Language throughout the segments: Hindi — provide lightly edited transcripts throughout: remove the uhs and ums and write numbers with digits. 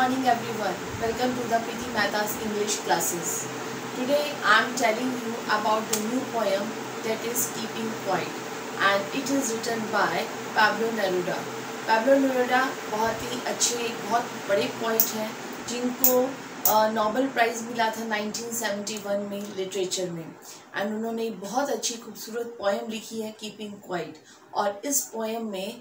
morning everyone. Welcome to the PT Mehta's English classes. Today I am telling you about the new poem that is Keeping Quiet and it is written by Pablo Neruda. Pablo Neruda बहुत ही अच्छे बहुत बड़े पोइट हैं जिनको नोबेल प्राइज़ मिला था 1971 में लिटरेचर में एंड उन्होंने बहुत अच्छी खूबसूरत पोएम लिखी है कीपिंग क्वाइट। और इस पोएम में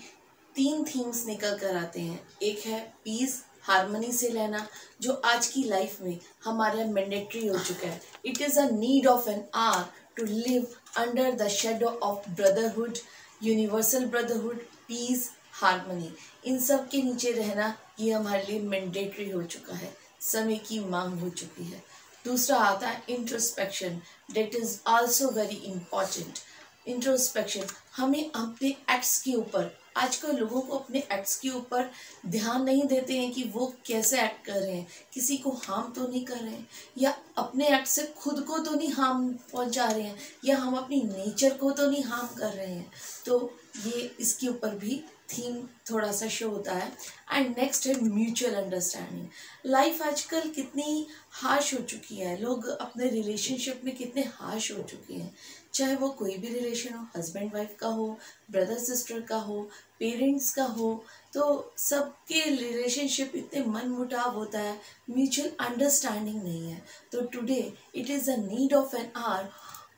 3 थीम्स निकल कर आते हैं। एक है पीस, हारमोनी से लेना, जो आज की लाइफ में हमारा मैंडेटरी हो चुका है। It is a need of an hour to live under the shadow of brotherhood, universal brotherhood, peace, harmony. इन सब के नीचे रहना ये हमारे लिए मैंडेटरी हो चुका है, समय की मांग हो चुकी है। दूसरा आता है introspection, that is also very important. Introspection, हमें अपने एक्ट्स के ऊपर, आजकल लोगों को अपने एक्ट्स के ऊपर ध्यान नहीं देते हैं कि वो कैसे एक्ट कर रहे हैं, किसी को हार्म तो नहीं कर रहे हैं, या अपने एक्ट से खुद को तो नहीं हार्म पहुंचा रहे हैं, या हम अपनी नेचर को तो नहीं हार्म कर रहे हैं। तो ये इसके ऊपर भी थीम थोड़ा सा शो होता है। एंड नेक्स्ट है म्यूचुअल अंडरस्टैंडिंग। लाइफ आजकल कितनी हार्श हो चुकी है, लोग अपने रिलेशनशिप में कितने हार्श हो चुके हैं, चाहे वो कोई भी रिलेशन हो, हस्बैंड वाइफ का हो, ब्रदर सिस्टर का हो, पेरेंट्स का हो, तो सबके रिलेशनशिप इतने मनमुटाव होता है, म्यूचुअल अंडरस्टैंडिंग नहीं है। तो today it is a need of an our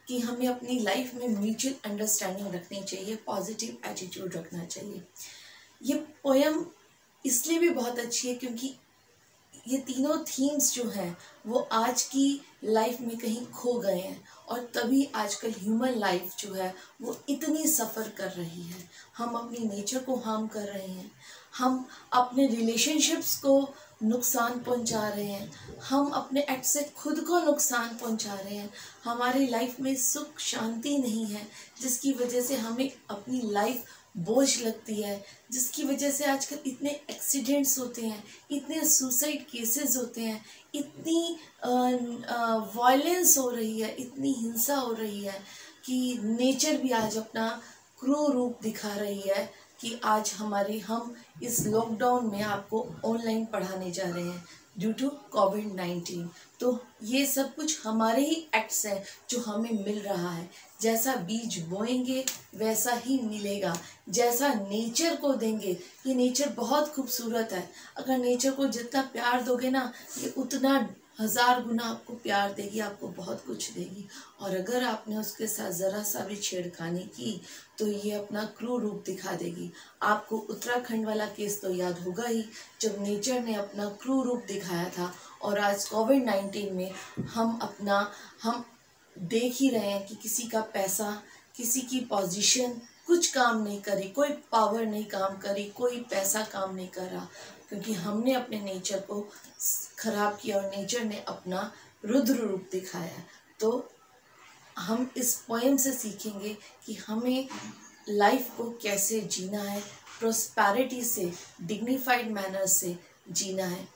कि हमें अपनी लाइफ में म्यूचुअल अंडरस्टैंडिंग रखनी चाहिए, पॉजिटिव एटीट्यूड रखना चाहिए। ये पोएम इसलिए भी बहुत अच्छी है क्योंकि ये तीनों थीम्स जो हैं वो आज की लाइफ में कहीं खो गए हैं और तभी आजकल ह्यूमन लाइफ जो है वो इतनी सफ़र कर रही है। हम अपनी नेचर को हार्म कर रहे हैं, हम अपने रिलेशनशिप्स को नुकसान पहुंचा रहे हैं, हम अपने एक्ट से खुद को नुकसान पहुंचा रहे हैं। हमारी लाइफ में सुख शांति नहीं है, जिसकी वजह से हमें अपनी लाइफ बोझ लगती है, जिसकी वजह से आजकल इतने एक्सीडेंट्स होते हैं, इतने सुसाइड केसेस होते हैं, इतनी वायलेंस हो रही है, इतनी हिंसा हो रही है कि नेचर भी आज अपना क्रूर रूप दिखा रही है कि आज हम इस लॉकडाउन में आपको ऑनलाइन पढ़ाने जा रहे हैं ड्यू टू कोविड-19। तो ये सब कुछ हमारे ही एक्ट्स हैं जो हमें मिल रहा है। जैसा बीज बोएंगे वैसा ही मिलेगा, जैसा नेचर को देंगे। ये नेचर बहुत खूबसूरत है, अगर नेचर को जितना प्यार दोगे ना, ये उतना 1000 गुना आपको प्यार देगी, आपको बहुत कुछ देगी। और अगर आपने उसके साथ ज़रा सा भी छेड़खानी की तो ये अपना क्रूर रूप दिखा देगी। आपको उत्तराखंड वाला केस तो याद होगा ही, जब नेचर ने अपना क्रूर रूप दिखाया था। और आज कोविड-19 में हम देख ही रहे हैं कि किसी का पैसा, किसी की पोजीशन कुछ काम नहीं करी, कोई पावर नहीं काम करी, कोई पैसा काम नहीं कर रहा, क्योंकि हमने अपने नेचर को खराब किया और नेचर ने अपना रुद्र रूप दिखाया। तो हम इस पोएम से सीखेंगे कि हमें लाइफ को कैसे जीना है, प्रोस्पेरिटी से, डिग्निफाइड मैनर से जीना है।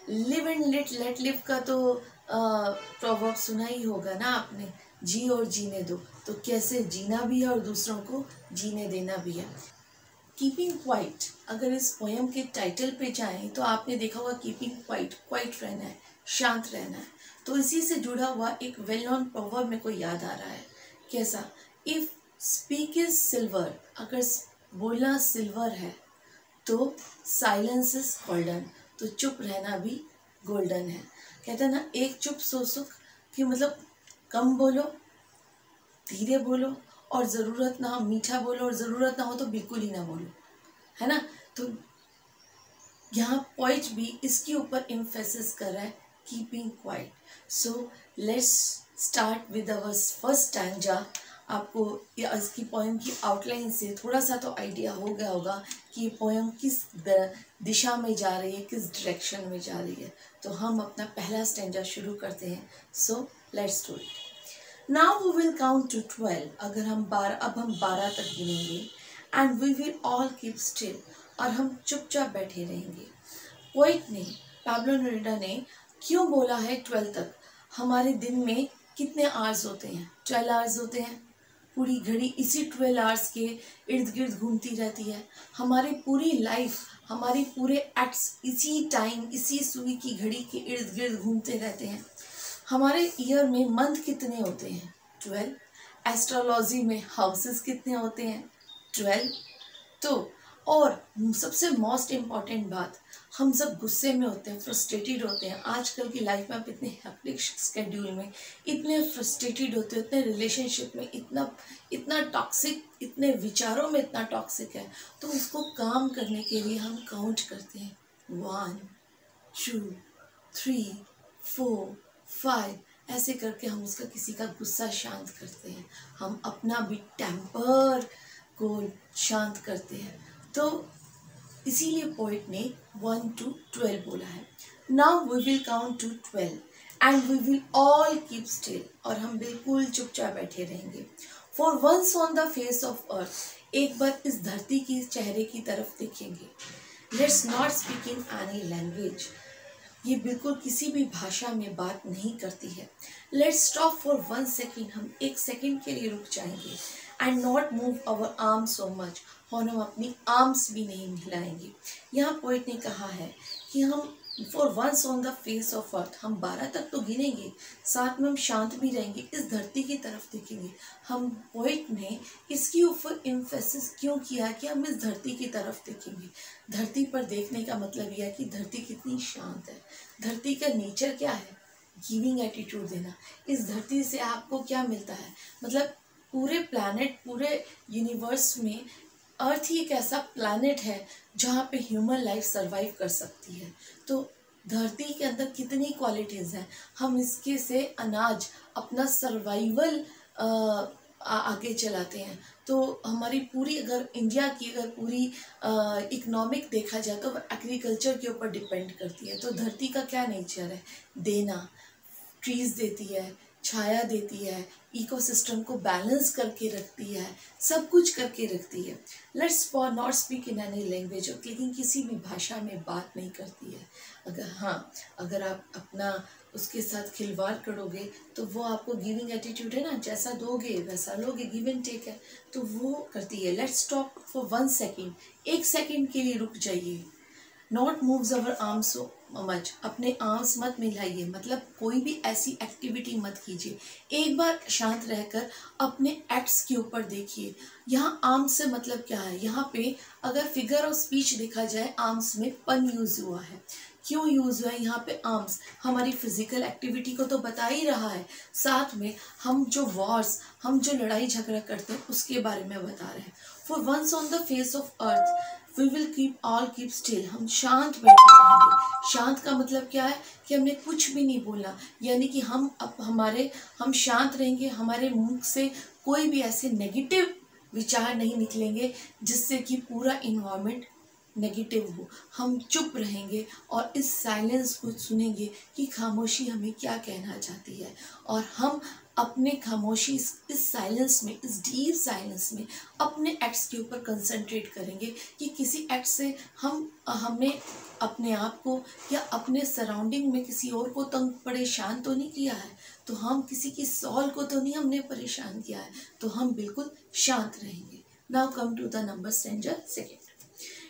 लिव एंड लेट लिव का तो प्रोवर्ब सुना ही होगा ना आपने, जी और जीने दो। तो कैसे जीना भी है और दूसरों को जीने देना भी है। कीपिंग क्वाइट, अगर इस पोएम के टाइटल पे जाएं तो आपने देखा होगा कीपिंग क्वाइट, क्वाइट रहना है, शांत रहना है। तो इसी से जुड़ा हुआ एक वेल नोन प्रोवर्ब मेरे को याद आ रहा है। कैसा? इफ़ स्पीक इज सिल्वर, अगर बोलना सिल्वर है तो साइलेंस इज गोल्डन, तो चुप रहना भी गोल्डन है। कहते हैं ना, एक चुप सो सुख, कि मतलब कम बोलो, धीरे बोलो, और ज़रूरत ना हो मीठा बोलो, और ज़रूरत ना हो तो बिल्कुल ही ना बोलो, है ना। तो यहाँ पोइट भी इसके ऊपर एम्फेसिस कर रहा है, keeping quiet. So let's start with our first stanza. आपको इसकी पोएम की आउटलाइन से थोड़ा सा तो आइडिया हो गया होगा कि ये पोएम किस दिशा में जा रही है, किस डायरेक्शन में जा रही है। तो हम अपना पहला स्टैंजा शुरू करते हैं। So let's do it. Now we will count to 12। अगर हम 12 तक गिनेंगे। And we will all keep still, और हम चुपचाप बैठे रहेंगे। पोइट ने, पाब्लो नेरुदा ने क्यों बोला है 12 तक? हमारे दिन में कितने आवर्स होते हैं? 12 आवर्स होते हैं। पूरी घड़ी इसी 12 आवर्स के इर्द गिर्द घूमती रहती है। हमारी पूरी लाइफ, हमारी पूरे एक्ट्स इसी टाइम, इसी सुई की घड़ी के इर्द गिर्द घूमते रहते हैं। हमारे ईयर में मंथ कितने होते हैं? 12। एस्ट्रोलॉजी में हाउसेस कितने होते हैं? 12। तो और सबसे मोस्ट इम्पॉर्टेंट बात, हम सब गुस्से में होते हैं, फ्रस्ट्रेटेड होते हैं। आजकल की लाइफ में आप इतने हेक्टिक स्केड्यूल में इतने फ्रस्ट्रेटेड होते हैं, इतने रिलेशनशिप में इतना टॉक्सिक, इतने विचारों में इतना टॉक्सिक है, तो उसको काम करने के लिए हम काउंट करते हैं 1 2 3 4 5, ऐसे करके हम उसका किसी का गुस्सा शांत करते हैं, हम अपना भी टेम्पर को शांत करते हैं। तो इसीलिए पोइट ने 1 to 12 बोला है। Now we will count to 12 and we will all keep still, और हम बिल्कुल चुपचाप बैठे रहेंगे। For once on the face of earth, एक बार इस धरती की चेहरे की तरफ देखेंगे। Let's not speak in any language, ये बिल्कुल किसी भी भाषा में बात नहीं करती है। लेट्स स्टॉप फॉर 1 सेकेंड, हम 1 सेकेंड के लिए रुक जाएंगे। And not move our arms so much, और हम अपनी आर्म्स भी नहीं हिलाएंगे। यहाँ पोइट ने कहा है कि हम for once on the face of earth, हम 12 तक तो गिनेंगे, साथ में हम शांत भी रहेंगे, इस धरती की तरफ देखेंगे। हम पोइट ने इसके ऊपर इम्फेसिस क्यों किया कि हम इस धरती की तरफ देखेंगे। धरती पर देखने का मतलब यह है कि धरती कितनी शांत है। धरती का नेचर क्या है? गिविंग एटीट्यूड देना। इस धरती से आपको क्या मिलता है? मतलब पूरे प्लैनेट, पूरे यूनिवर्स में अर्थ ही एक ऐसा प्लैनेट है जहाँ पे ह्यूमन लाइफ सरवाइव कर सकती है। तो धरती के अंदर कितनी क्वालिटीज़ हैं, हम इसके से अनाज, अपना सर्वाइवल आगे चलाते हैं। तो हमारी पूरी, अगर इंडिया की अगर पूरी इकोनॉमिक देखा जाए तो एग्रीकल्चर के ऊपर डिपेंड करती है। तो धरती का क्या नेचर है? देना। ट्रीज़ देती है, छाया देती है, इकोसिस्टम को बैलेंस करके रखती है, सब कुछ करके रखती है। Let's not speak in any language, लेकिन किसी भी भाषा में बात नहीं करती है। अगर आप अपना उसके साथ खिलवाड़ करोगे तो वो आपको गिविंग एटीट्यूड है ना, जैसा दोगे वैसा लोगे, गिव एंड टेक है, तो वो करती है। Let's stop for 1 second, 1 second के लिए रुक जाइए। Not moves our arms so much, अपने आर्म्स मत मिलाइए, मतलब कोई भी ऐसी एक्टिविटी मत कीजिए। एक बार शांत रहकर अपने एक्ट्स के ऊपर देखिए। यहाँ आर्म्स से मतलब क्या है? यहाँ पे अगर फिगर ऑफ स्पीच देखा जाए, आर्म्स में पन यूज हुआ है। क्यों यूज हुआ है यहाँ पे आर्म्स? हमारी फिजिकल एक्टिविटी को तो बता ही रहा है, साथ में हम जो वॉर्स, हम जो लड़ाई झगड़ा करते हैं उसके बारे में बता रहे हैं। For once on the face of earth we will keep still, हम शांत बैठे रहेंगे। शांत का मतलब क्या है? कि हमने कुछ भी नहीं बोलना, यानी कि हम शांत रहेंगे, हमारे मुख से कोई भी ऐसे नेगेटिव विचार नहीं निकलेंगे जिससे कि पूरा इन्वायरमेंट नेगेटिव हो। हम चुप रहेंगे और इस साइलेंस को सुनेंगे कि खामोशी हमें क्या कहना चाहती है, और हम अपने खामोशी, इस साइलेंस में, इस डीप साइलेंस में अपने एक्ट्स के ऊपर कंसंट्रेट करेंगे कि किसी एक्ट से हमने अपने आप को या अपने सराउंडिंग में किसी और को तंग परेशान तो नहीं किया है, तो हम किसी की सॉल को तो नहीं हमने परेशान किया है, तो हम बिल्कुल शांत रहेंगे। Now come to the number stanza second.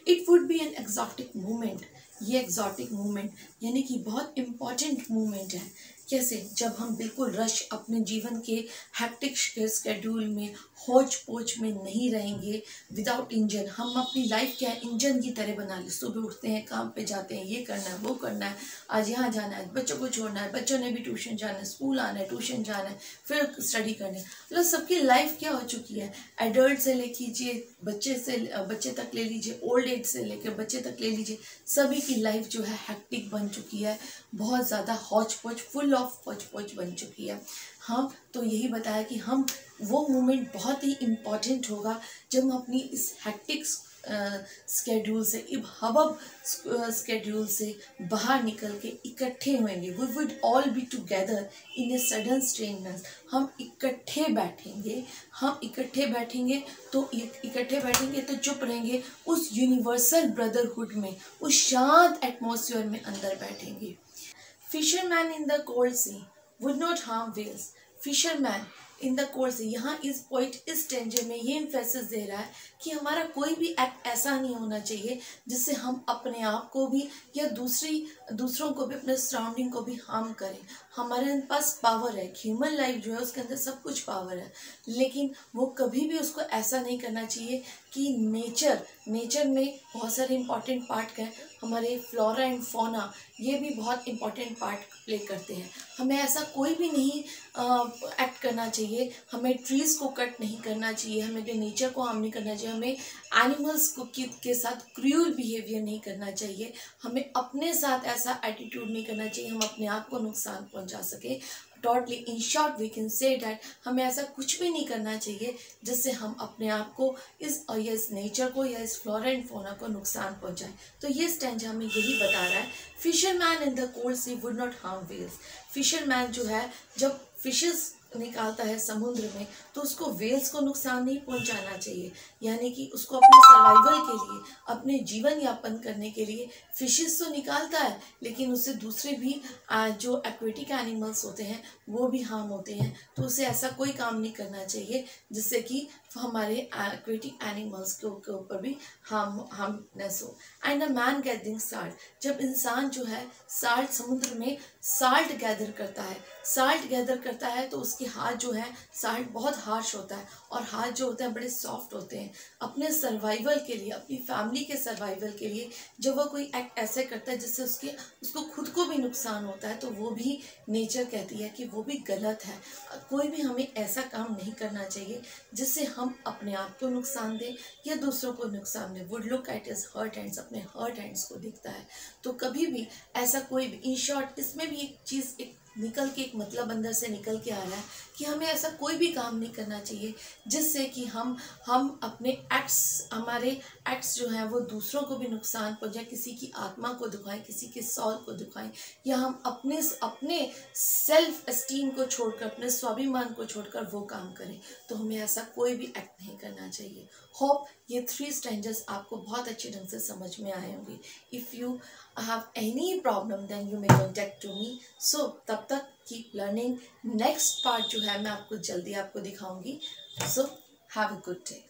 It would be an exotic movement, ये एक्सॉटिक मूवमेंट यानी कि बहुत इम्पॉर्टेंट मूवमेंट है। कैसे? जब हम बिल्कुल रश, अपने जीवन के हैक्टिक स्केड्यूल में, होच पोच में नहीं रहेंगे, विदाउट इंजन। हम अपनी लाइफ क्या है, इंजन की तरह बना ली। सुबह उठते हैं, काम पे जाते हैं, ये करना है, वो करना है, आज यहाँ जाना है, बच्चों को छोड़ना है, बच्चों ने भी ट्यूशन जाना है, स्कूल आना है, ट्यूशन जाना है, फिर स्टडी करनी है। मतलब सबकी लाइफ क्या हो चुकी है, एडल्ट से ले कीजिए, बच्चे तक ले लीजिए, ओल्ड एज से लेकर बच्चे तक ले लीजिए, सभी की लाइफ जो है हैक्टिक बन चुकी है, बहुत ज़्यादा हौच पौच, फुल ऑफ हौच पौच बन चुकी है। हाँ, तो यही बताया कि हम वो मोमेंट बहुत ही इम्पॉर्टेंट होगा जब हम अपनी इस हैक्टिक स्केड्यूल से, हबब स्केड्यूल से बाहर निकल के इकट्ठे होंगे। We would all be together in a sudden strangeness, हम इकट्ठे बैठेंगे तो चुप रहेंगे, उस यूनिवर्सल ब्रदरहुड में, उस शांत एटमॉस्फेयर में अंदर बैठेंगे। Fisherman in the cold sea would not harm whales, fisherman in the course, यहाँ इस पॉइंट इस स्टेंजर में ये इम्फेसिस दे रहा है कि हमारा कोई भी एक्ट ऐसा नहीं होना चाहिए जिससे हम अपने आप को भी या दूसरों को भी, अपने सराउंडिंग को भी हार्म करें। हमारे पास पावर है, ह्यूमन लाइफ जो है उसके अंदर सब कुछ पावर है, लेकिन वो कभी भी उसको ऐसा नहीं करना चाहिए कि नेचर में बहुत सारे इंपॉर्टेंट पार्ट हैं। हमारे फ्लोरा एंड फौना ये भी बहुत इंपॉर्टेंट पार्ट प्ले करते हैं। हमें ऐसा कोई भी नहीं एक्ट करना चाहिए। हमें ट्रीज़ को कट नहीं करना चाहिए, हमें नेचर को हार्म नहीं करना चाहिए, हमें एनिमल्स को के साथ क्रूअल बिहेवियर नहीं करना चाहिए, हमें अपने साथ ऐसा एटीट्यूड नहीं करना चाहिए हम अपने आप को नुकसान पहुंचा सके। Totally in short we can say that हमें ऐसा कुछ भी नहीं करना चाहिए जिससे हम अपने आप को इस नेचर को या इस फ्लोरा एंड फौना को नुकसान पहुंचाएं। तो ये स्टेंजा हमें यही बता रहा है। Fisherman in the cold sea would not harm whales. Fisherman जो है जब फिशेस निकालता है समुद्र में तो उसको वेल्स को नुकसान नहीं पहुंचाना चाहिए, यानी कि उसको अपने सर्वाइवल के लिए, अपने जीवन यापन करने के लिए फिशेस तो निकालता है, लेकिन उससे दूसरे भी जो एक्वेटिक एनिमल्स होते हैं वो भी हार्म होते हैं। तो उसे ऐसा कोई काम नहीं करना चाहिए जिससे कि हमारे एक्वेटिक एनिमल्स के ऊपर भी हार्मनेस हो। And a man gathering salt, जब इंसान जो है साल्ट समुद्र में साल्ट गैदर करता है तो उसके हाथ जो है, साल्ट बहुत हार्श होता है और हाथ जो होते हैं बड़े सॉफ्ट होते हैं। अपने सर्वाइवल के लिए, अपनी फैमिली के सर्वाइवल के लिए जब वह कोई एक्ट ऐसे करता है जिससे उसको खुद को भी नुकसान होता है तो वो भी नेचर कहती है कि वो भी गलत है। कोई भी हमें ऐसा काम नहीं करना चाहिए जिससे हम अपने आप को नुकसान दें या दूसरों को नुकसान दें। Would look at his hurt hands, अपने हर्ट हैंड्स को देखता है। तो कभी भी ऐसा कोई भी, इन शॉर्ट इसमें भी एक चीज़ निकल के, एक मतलब अंदर से निकल के आ रहा है कि हमें ऐसा कोई भी काम नहीं करना चाहिए जिससे कि हम अपने हमारे एक्ट्स जो हैं वो दूसरों को भी नुकसान पहुंचाए, किसी की आत्मा को दुखाएं, किसी के सॉल को दुखाएं, या हम अपने सेल्फ एस्टीम को छोड़कर, अपने स्वाभिमान को छोड़कर वो काम करें। तो हमें ऐसा कोई भी एक्ट नहीं करना चाहिए। होप ये 3 स्टेंजर्स आपको बहुत अच्छे ढंग से समझ में आए होंगे। If you have any problem then you may contact to me. So तब तक कीप लर्निंग। नेक्स्ट पार्ट जो है मैं आपको जल्दी दिखाऊंगी। So have a good day.